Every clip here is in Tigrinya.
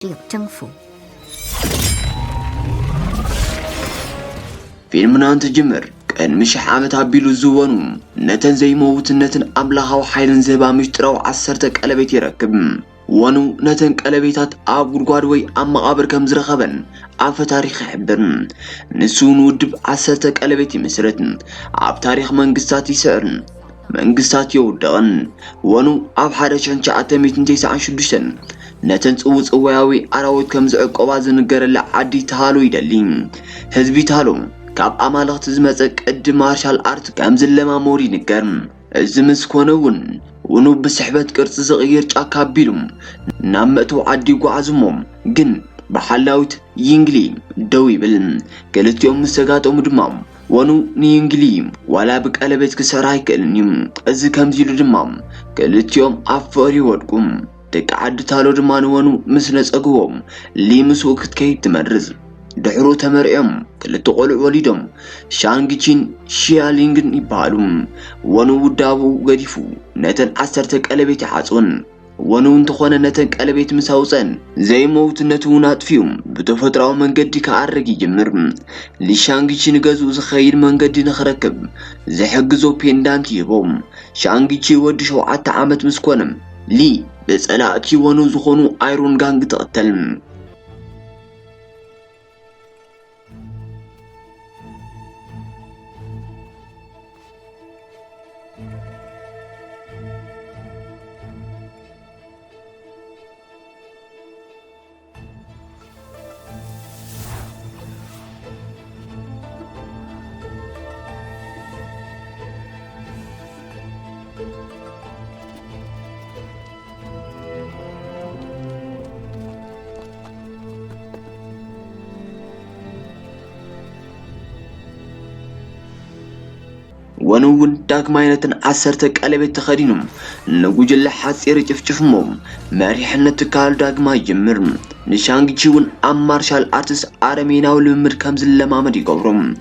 只有征服。فيلمنا تجمر كان مش عامت عبيلو الزوانو نتن زي موت نتن أملاها وحيلن زبا مشتراو عسرتك قلبيت يركب وانو نتن قلبيتات عب قرقادوي أما قابر كم زرخبن عب تاريخ حبرن نسون ودب عسرتك قلبيت مسرتن عب تاريخ منقستاتي سعرن منقستات يودغن وانو عب حدا شانشا عتميتن تيسا عن شدوشتن نتن صوت قواوي أراوت كم زعق قوازن قرر لعدي تهالو يدلين هزبي تهالو كاب أمالغت زمزك قد مارشال آرت كامزل لما موري نقرم الزمز كونون ونو بسحبت قرص صغير جاكا بيلوم نامتو عدي قعزموم جن بحلاوت ينجلي دوي بلن قلت يوم مستقاتو مدمام ونو نينجلي ولا بك قلبت كسراي كالنيم از كامزيلو دمام قلت يوم عفاري ودكم دك عد تالو دمان ونو مسنس اقوام لي مسوكت كي تمرز دحرو تمرئم كلتو قلع وليدم شانجيشين شيالينجن يبالوم ونو ودابو قديفو نتن عسرتك قلبيت حاصون ونو انتخوانا نتن قلبيت مساوصن زي موت نتونات فيهم بتفتراو منقدي كعرقي جمر لشانجيشين قزو زخير منقدي نخركب زي حقزو بيندانتي يبوم شانجيشي ودشو عتا عامت مسكونم لي بس انا اتي ونو زخونو ايرون غانج تقتلم ونون داك ماينتن عسرتك قلبت تخدينم نقوجل حاسير جفجفموم مريحنا تكال داك ما يجمر نشانجيون ام مارشال ارتس ارميناو لمر كمزل لمامد يقبرم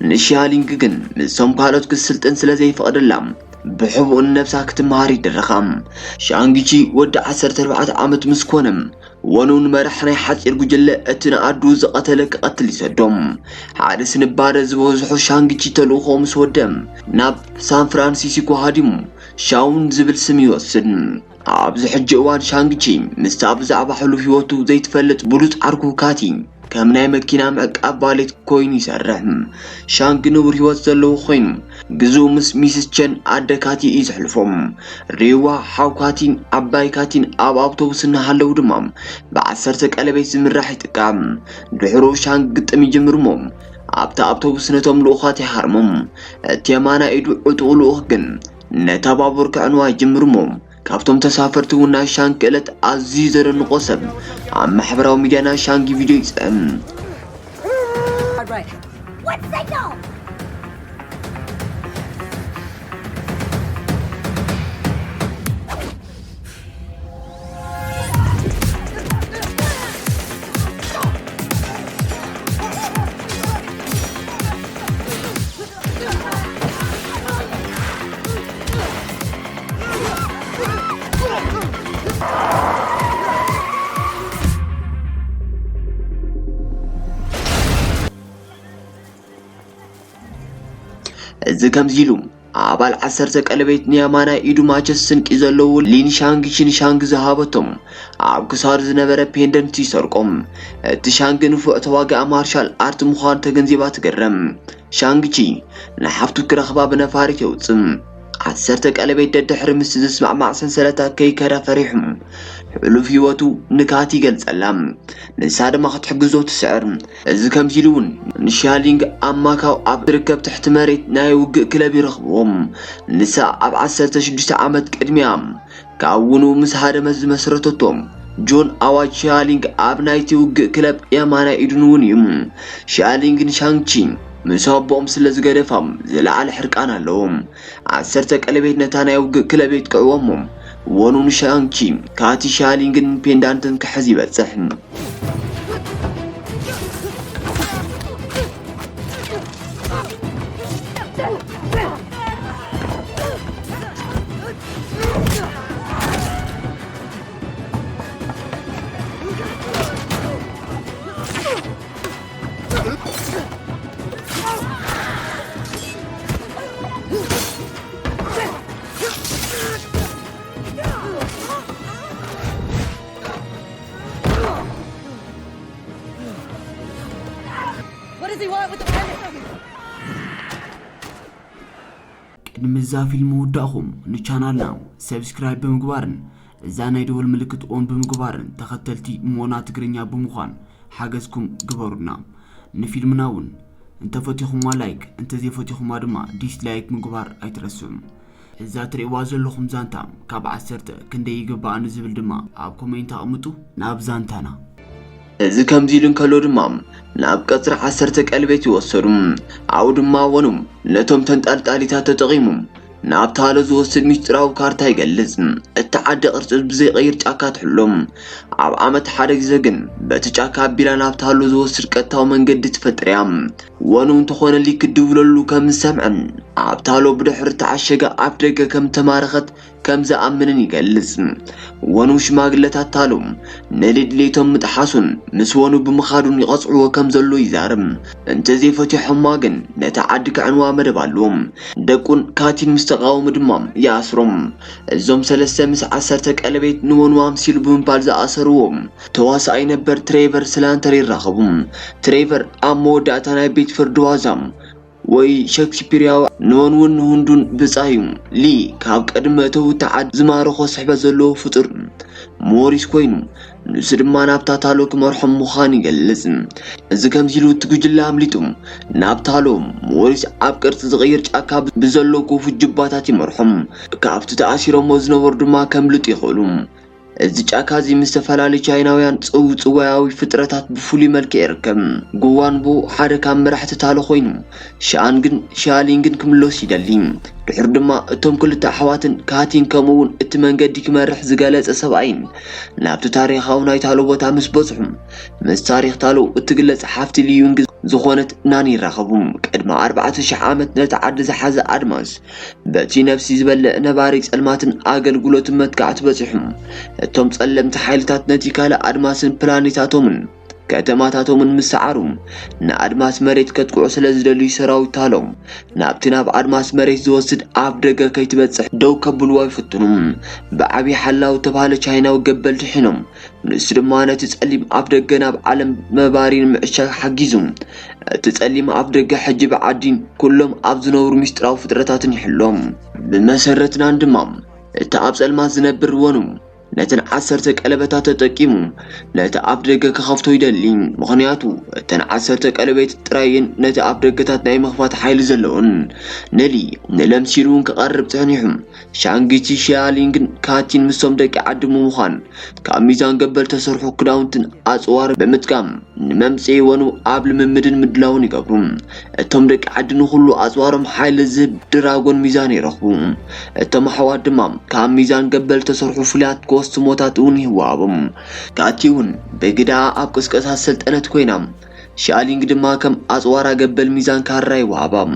نشالينجن مسوم بالوت كسلطن سلازي فقدلام بحبو النفسا كتماري درخام شانجيجي ود 14 عامت مسكونم ونون مرحنا حاسير قوجل اتنا ادو زقتلك قتل يسدوم حادث نبارة زبوزحو شانجيجي تلوخو مسودم ناب سان فرانسيسكو هاديمو شاون زبل سمي وسن عبز حج اوان شانجيجي مستعب زعب حلو في وطو زي تفلت بلوت عركو كاتي كامناي مكينا معك أباليت كوين يسرحم شانج نور هيوات زلو خوينم قزو ميسسجن عدكاتي يزحلفهم ريوا حاوكاتين عبايكاتين أب أوتوبسن هالو دمام بعسرتك قلبيت زمراح يتقام دحرو شانج قطمي جمرموم عبتا أوتوبسنتهم لوخاتي حرمم تيمانا إدو عطولوخ جن نتابابور كعنوا جمرموم كافتم تسافرتونا شانك قلت عزيزر النقصب عم محبراو ميديانا شانكي فيديو يسأم What signal? إذا كم زيلوم عبال عسرتك قلبيت نيامانا إيدو ماچسن كيزلو لين شانجيشين شانج زهابتهم عب كسار زنبرا بيندن تيسرقم تشانج نفوق تواقع مارشال آرت مخان تغنزيبات قرم شانجيشي نحفتو كرخبا بنفارك يوتسم عسرتك قلبيت ددحر مستزسمع مع سنسلتا كي كرا فريحم حلو في واتو نكاتي قلت سلام نساد ما خطحقزو تسعر إذا كم زيلون نشالينج أماكاو عب ركب تحت مريت نايوق كلاب يرخبهم نساء عب 16 عامت قدميام كاونو مسهادة مسرتتهم جون أواج شالينج عب نايتي وق كلاب يامانا إدنون يم شالينج نشانجين مسابهم سلز قرفهم زلعال حرقانا لهم عسرتك قلبيت نتانا يوق كلابيت قعوامهم ونو نشانجين كاتي شالينجن بيندانتن كحزي بتسحن What does he want with the pirate? ቅድም እዛ ፊልም ወዳኹም ንቻናልና ሰብስክራይብ በመግባርን እዛ ናይ ደወል ምልክት ኦን በመግባርን ተኸተልቲ ሞና ትግርኛ በመዃን ሓገዝኩም ግበሩና ንፊልምናውን እንተ ፈቲኹማ ላይክ እንተ ዘይፈቲኹማ ድማ ዲስላይክ ምግባር አይትረሱም እዛ ትሪእዋ ዘለኹም ዛንታ ካብ 10 ክንደይ ይግባእ ንዝብል ድማ ኣብ ኮሜንት አቅምጡ ናብ ዛንታና እዚ ከምዚልን ከሎ ድማ ናብ ቀጽሪ 10 ቀልቤት ይወሰዱም አው ድማ ወኑም ለቶም ተንጣልጣሊታት ተጠቂሙም ናብ ታሎ ዝወስድ ሚስጥራው ካርታ ይገልጽ እተዓደ ቅርጽ ብዘይ ቀይር ጫካ ትሕሎም ኣብ ዓመት ሓደ ግዜ ግን በቲ ጫካ ቢላ ናብ ታሎ ዝወስድ ቀጥታው መንገዲ ትፈጥርያም ወኑም ተኾነሊ ክድብለሉ ከም ሰምዕን ኣብ ታሎ ብድሕሪ ተዓሸገ ኣብ ደገ ከም ተማረኸት ከም ዘኣምንን ይገልጽ ወኑ ሽማግለታት ታሎም ነሊድሌቶም ምጥሓሱን ምስ ወኑ ብምኻዱን ይቐጽዕዎ ከም ዘሎ ይዛርም እንተ ዘይፈቲሖማ ግን ነታ ዓዲ ክዕንዋ መደብ ኣለዎም ደቁን ካቲን ምስተቃወሙ ድማ ያስሮም እዞም ሰለስተ ምስ 10 ቀለቤት ንወኑ ኣምሲሉ ብምባል ዝኣሰርዎም ተዋሳኣይ ነበር ትሬቨር ስላንተር ይራኸቡም ትሬቨር ኣብ መወዳእታ ናይ ቤት ፍርዲ ዋዛም ወይ ሼክስፒሪያው ንወኑን ሁንዱን ብጻዩ ሊ ካብ ቀድመ ተውታዓድ ዝማረኾ ስሕበ ዘሎ ፍጡር ሞሪስ ኮይኑ ንሱ ድማ ናብታ ታሎ ክመርሖም ምዃን ይገልጽ እዚ ከምዚሉ ትጉጅላ ኣምሊጡም ናብታሎ ሞሪስ ኣብ ቅርጽ ዝቕይር ጫካ ብዘሎ ኩፍጅባታት ይመርሖም ካብቲ ተኣሲሮም ዝነበሩ ድማ ከምልጡ ይኽእሉ እዚ ጫካ እዚ ምስተፈላለዩ ቻይናውያን ጽውጽዋያዊ ፍጥረታት ብፍሉይ መልክዕ ይርከብ ጉዋንቦ ሓደ ካብ መራሕቲ ታሎ ኮይኑ ሻሊንግን ክምሎስ ይደሊ ድሕር ድማ እቶም ክልተ ኣሕዋትን ካቲን ከምውን እቲ መንገዲ ክመርሕ ዝገለጸ ሰብኣይን ናብቲ ታሪኻዊ ናይ ታሎ ቦታ ምስ በጽሑም ምስ ታሪኽ ታሎ እትግለጽ ሓፍቲ ልዩንግ ዝኾነት ናን ይራኸቡም ቅድሚ 4000 ዓመት ነተዓዲ ዝሓዘ ኣድማስ በቲ ነፍሲ ዝበልዕ ነባሪ ጸልማትን ኣገልግሎትን መትካዕቲ በጽሑም እቶም ጸለምቲ ሓይልታት ነቲ ካልእ ኣድማስን ፕላኔታቶምን ከተማታቶምን ምስዓሩ ንኣድማስ መሬት ከጥቅዑ ስለዝደልዩ ሰራዊት ታሎም ናብቲ ናብ ኣድማስ መሬት ዝወስድ ኣብ ደገ ከይትበጽሕ ደው ከብልዋ ይፍትኑም ብዓቢ ሓላው ተባሃለ ቻይናዊ ገበልቲ ሒኖም ንሱ ድማ ነቲ ጸሊም ኣብ ደገ ናብ ዓለም መባሪን ምዕሻግ ሓጊዙም እቲ ጸሊም ኣብ ደገ ሕጂ ብዓዲን ኩሎም ኣብ ዝነብሩ ሚስጥራዊ ፍጥረታትን ይሕሎም ብመሰረትናን ድማ እቲ ኣብ ጸልማት ዝነብር ወኑ ነተን 10 ቀለበታት ተጠቂሙ ነቲ ኣብ ደገ ከኸፍቶ ይደሊ ምኽንያቱ እተን 10 ቀለቤት ጥራይን ነቲ ኣብ ደገታት ናይ መኽፋት ሓይሊ ዘለዎን ነሊ ንለምሲሉን ክቐርብ ጽኒሑም ሻንጊቺ ሻሊንግን ካቲን ምሶም ደቂ ዓዲ ምዃን ካብ ሚዛን ገበል ተሰርሑ ክዳውንትን ኣጽዋር ብምጥቃም ንመምጽኢ ወኑ ኣብ ልምምድን ምድላውን ይገብሩ እቶም ደቂ ዓዲ ንኹሉ ኣጽዋሮም ሓይሊ ዝህብ ድራጎን ሚዛን ይረኽቡ እቶም ኣሕዋት ድማ ካብ ሚዛን ገበል ተሰርሑ ፍልያት ስሞታት እውን ይዋብም ካቲውን በግዳ ኣብ ቅስቀሳት ሰልጠነት ኮይናም ሻሊንግ ድማ ከም ኣጽዋራ ገበል ሚዛን ካራ ይዋባም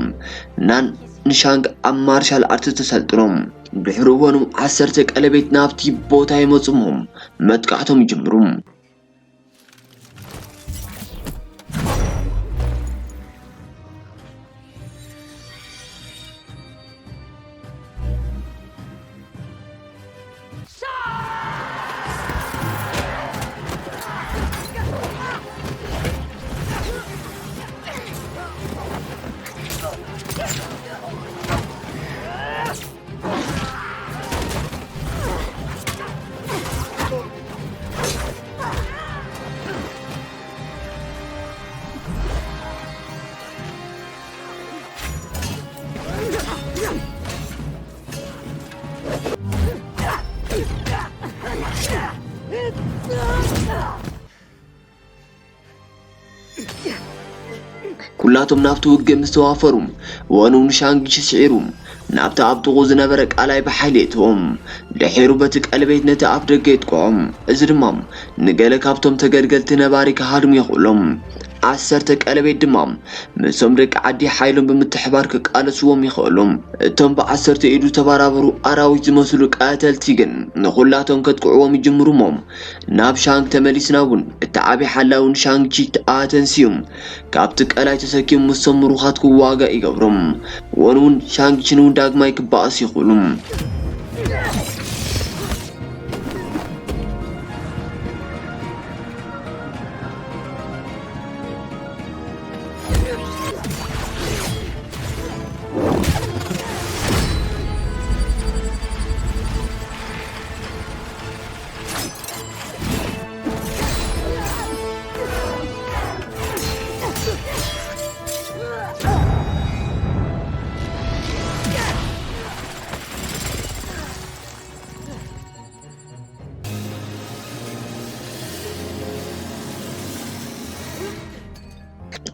ናን ንሻንግ ኣብ ማርሻል አርት ተሰልጥኖም ድሕሪ ወኑ 10 ቀለቤት ናብቲ ቦታ ይመጽሙም መጥቃዕቶም ይጅምሩም ኩላቶም ናብቲ ውግእ ምስተዋፈሩም ወኑን ሻንጊቺ ስዒሩም ናብቲ ኣብ ጥቑ ዝነበረ ቃላይ ብሓይሊ እትዎም ድሒሩ በቲ ቀለቤት ነቲ ኣብ ደገ ይጥቅዖም እዚ ድማ ንገለ ካብቶም ተገልገልቲ ነባሪ ክሃድሙ ይኽእሎም 10 ቀለቤት ድማ ምሶም ደቂ ዓዲ ሓይሎም ብምትሕባር ክቃለስዎም ይኽእሎም እቶም ብ10 ኢዱ ተባራበሩ ኣራዊት ዝመስሉ ቃተልቲ ግን ንኹላቶም ከጥቅዕዎም ይጅምሩሞም ናብ ሻንግ ተመሊስናውን እቲ ዓቢ ሓላውን ሻንግቺ ኣተንሲዩም ካብቲ ቀላይ ተሰኪሙ ምሶም ምሩኻት ክዋጋ ይገብሮም ወኑን ሻንግቺን ዳግማይ ክባኣስ ይኽእሉም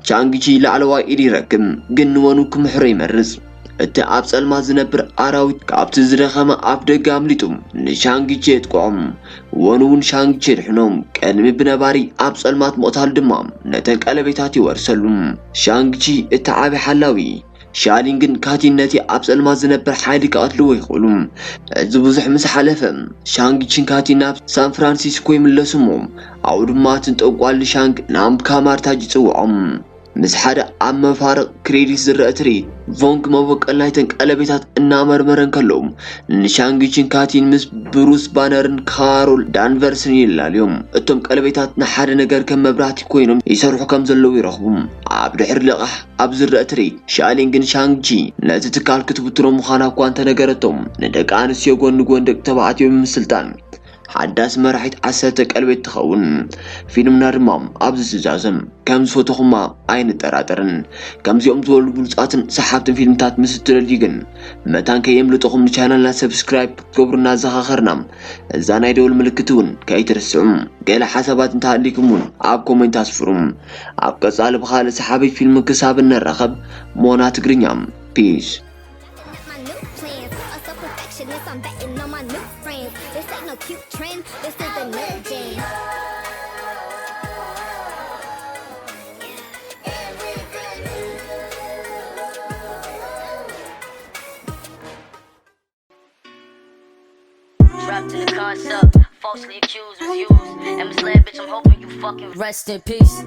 ሻንግቺ ላዕለዋይ ኢድ ይረክብ ግን ወኑ ክምሕሮ ይመርጽ እቲ ኣብ ጸልማት ዝነብር ኣራዊት ካብቲ ዝደኸመ ኣብ ደገ ኣምሊጡ ንሻንግቺ የጥቅዖም ወኑውን ሻንግቺ ድሕኖም ቀድሚ ብነባሪ ኣብ ጸልማት ምቕታል ድማ ነተን ቀለቤታት ይወርሰሉ ሻንግቺ እቲ ዓቢ ሓላዊ ሻሊንግን ካቲን ነቲ ኣብ ጸልማት ዝነብር ሓይሊ ከቐትልዎ ይኽእሉ እዚ ብዙሕ ምስ ሓለፈ ሻንግቺን ካቲን ናብ ሳን ፍራንሲስኮ ይምለሱ እሞ ኣብኡ ድማ ትንጠንቋል ሻንግ ናብ ካማርታጅ ይጽውዖም ምስ ሓደ ኣብ መፋርቕ ክሬዲት ዝረአ ትርኢት ቮንግ መበቀል ናይተን ቀለቤታት እናመርመረን ከለዉ ንሻንግቺን ካቲን ምስ ብሩስ ባነርን ካሮል ዳንቨርስን ይላልዮም እቶም ቀለቤታት ንሓደ ነገር ከም መብራህቲ ኮይኖም ይሰርሑ ከም ዘለዉ ይረኽቡ ኣብ ድሕሪ ልቓሕ ኣብ ዝረአ ትርኢት ሻሊንግን ሻንግቺ ነቲ ትካል ክትብትኖ ምዃና እኳ እንተነገረቶም ንደቂ ኣንስትዮ ጎኒ ጎኒ ደቂ ተባዕትዮ ብምስልጣን ሓዳስ መራሒት 10 ቀለቤት ትኸውን ፊልምና ድማ ኣብዚ ዝዛዘም ከም ዝፈተኹማ ኣይንጠራጠርን ከምዚኦም ዝበሉ ብሉፃትን ሰሓብትን ፊልምታት ምስ እትደልዩ ግን መታን ከየምልጥኹም ንቻናልና ሰብስክራይብ ክትገብሩና ዘኻኸርና እዛ ናይ ደወል ምልክት እውን ከይትርስዑ ገለ ሓሳባት እንተሃልይኩም እውን ኣብ ኮሜንት ኣስፍሩ ኣብ ቀጻሊ ብኻልእ ሰሓቢ ፊልም ክሳብ እንረኸብ ሞና ትግርኛ ፒስ I'm betting on my new friends. This ain't no cute trend. This is the new gen. Trapped in the concept, falsely accused, was used, and misled. Bitch, I'm hoping you fucking rest in peace.